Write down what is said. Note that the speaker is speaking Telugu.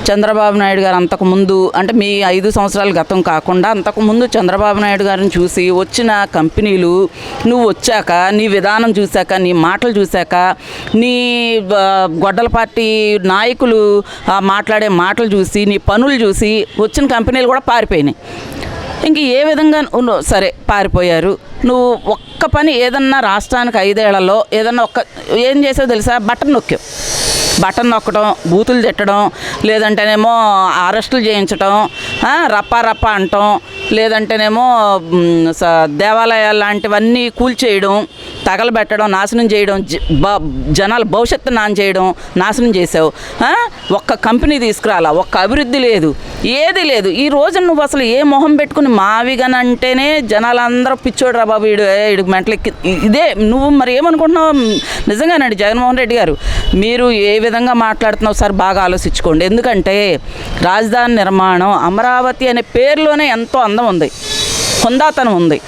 చంద్రబాబు నాయుడు గారు అంతకుముందు అంటే మీ 5 సంవత్సరాల గతం కాకుండా అంతకుముందు చంద్రబాబు నాయుడు గారిని చూసి వచ్చిన కంపెనీలు నువ్వు వచ్చాక నీ విధానం చూశాక నీ మాటలు చూశాక నీ గొడ్డల పార్టీ నాయకులు మాట్లాడే మాటలు చూసి నీ పనులు చూసి వచ్చిన కంపెనీలు కూడా పారిపోయినాయి. ఇంక ఏ విధంగా సరే పారిపోయారు. నువ్వు ఒక్క పని ఏదన్నా రాష్ట్రానికి 5 ఏళ్లలో ఏదన్నా ఏం చేసావు తెలుసా? బటన్ నొక్కడం, బూతులు తిట్టడం, లేదంటేనేమో అరెస్టులు చేయించడం, రప్పా అంటాం, లేదంటేనేమో దేవాలయాలు లాంటివన్నీ కూల్చేయడం, తగలబెట్టడం, నాశనం చేయడం, జనాల భవిష్యత్తు నాశనం చేసావు. ఒక్క కంపెనీ తీసుకురాలా, ఒక్క అభివృద్ధి లేదు, ఏది లేదు. ఈ రోజు నువ్వు అసలు ఏ మొహం పెట్టుకుని మావిగనంటేనే జనాలందరూ పిచ్చోడు రా బాబు, వీడు మెంటలెక్కి ఇదే. నువ్వు మరి ఏమనుకుంటున్నావు? నిజంగానండి జగన్మోహన్ రెడ్డి గారు, మీరు ఏ విధంగా మాట్లాడుతున్నావు సార్ బాగా ఆలోచించుకోండి. ఎందుకంటే రాజధాని నిర్మాణం, అమరావతి అనే పేరులోనే ఎంతో అందం ఉంది, హుందాతనం ఉంది.